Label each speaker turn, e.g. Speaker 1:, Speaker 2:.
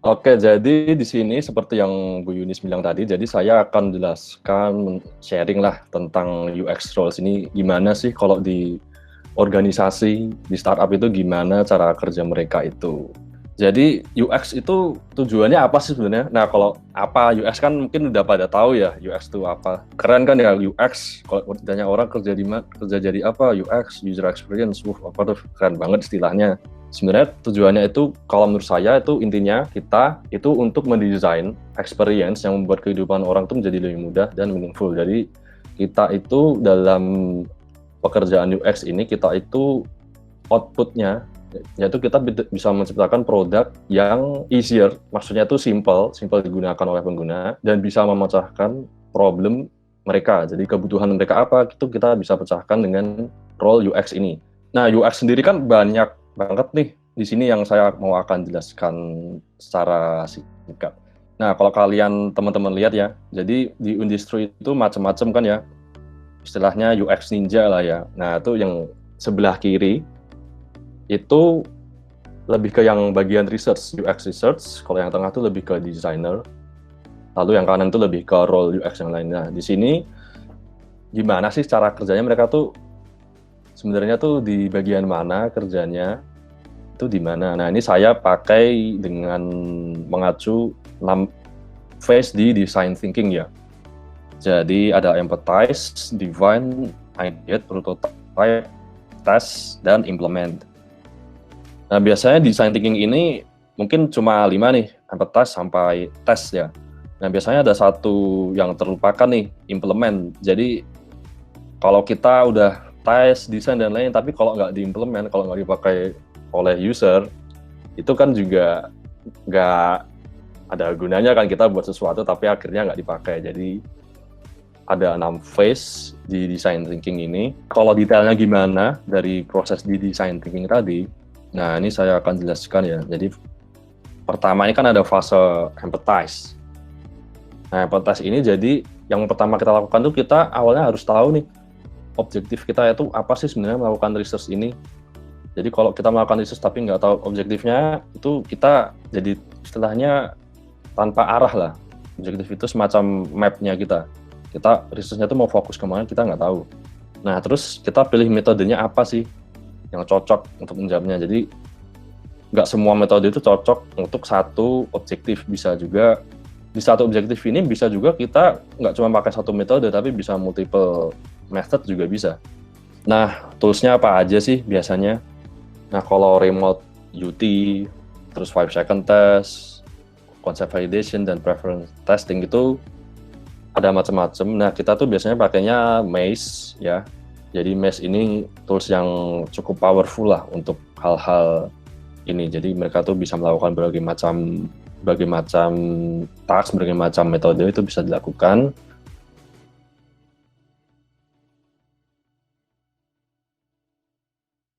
Speaker 1: Oke, jadi di sini seperti yang Bu Yunis bilang tadi, jadi saya akan jelaskan, sharing lah tentang UX roles ini gimana sih kalau di organisasi, di startup itu gimana cara kerja mereka itu. Jadi UX itu tujuannya apa sih sebenarnya? Nah, kalau apa UX kan mungkin udah pada tahu ya UX itu apa. Keren kan ya UX. Kalau ditanya orang kerja jadi apa? UX, user experience. Apa tuh keren banget istilahnya. Sebenarnya tujuannya itu kalau menurut saya itu intinya kita itu untuk mendesain experience yang membuat kehidupan orang itu menjadi lebih mudah dan meaningful. Jadi kita itu dalam pekerjaan UX ini kita itu outputnya yaitu kita bisa menciptakan produk yang easier, maksudnya itu simple digunakan oleh pengguna dan bisa memecahkan problem mereka. Jadi kebutuhan mereka apa itu kita bisa pecahkan dengan role UX ini. Nah, UX sendiri kan banyak banget nih di sini yang saya mau akan jelaskan secara singkat. Nah, kalau kalian teman-teman lihat ya, jadi di industri itu macam-macam kan ya, istilahnya UX ninja lah ya. Nah, itu yang sebelah kiri itu lebih ke yang bagian research, UX research. Kalau yang tengah itu lebih ke designer. Lalu yang kanan itu lebih ke role UX yang lainnya. Di sini gimana sih cara kerjanya mereka tuh sebenarnya tuh di bagian mana kerjanya, itu di mana. Nah, ini saya pakai dengan mengacu 6 phase di design thinking ya. Jadi ada empathize, define, ideate, prototype, test, dan implement. Nah, biasanya design thinking ini mungkin cuma 5 nih, empathize sampai test ya. Nah, biasanya ada satu yang terlupakan nih, implement. Jadi, kalau kita udah test, desain, dan lain, tapi kalau nggak diimplement, kalau nggak dipakai oleh user, itu kan juga nggak ada gunanya kan kita buat sesuatu, tapi akhirnya nggak dipakai. Jadi, ada 6 phase di design thinking ini. Kalau detailnya gimana dari proses di design thinking tadi, nah ini saya akan jelaskan ya. Jadi pertama ini kan ada fase empathize. Nah, empathize ini jadi yang pertama kita lakukan tuh kita awalnya harus tahu nih objektif kita itu apa sih sebenarnya melakukan research ini. Jadi kalau kita melakukan research tapi nggak tahu objektifnya, itu kita jadi istilahnya tanpa arah lah. Objektif itu semacam map-nya kita. Kita research-nya tuh mau fokus kemana kita nggak tahu. Nah, terus kita pilih metodenya apa sih yang cocok untuk menjawabnya. Jadi nggak semua metode itu cocok untuk satu objektif. Bisa juga di satu objektif ini bisa juga kita nggak cuma pakai satu metode tapi bisa multiple method juga bisa. Nah, tools-nya apa aja sih biasanya? Nah, kalau remote UT, terus 5-second test, concept validation, dan preference testing itu ada macam-macam. Nah, kita tuh biasanya pakainya Maze ya. Jadi Maze ini tools yang cukup powerful lah untuk hal-hal ini. Jadi mereka tuh bisa melakukan berbagai macam task, berbagai macam metode itu bisa dilakukan.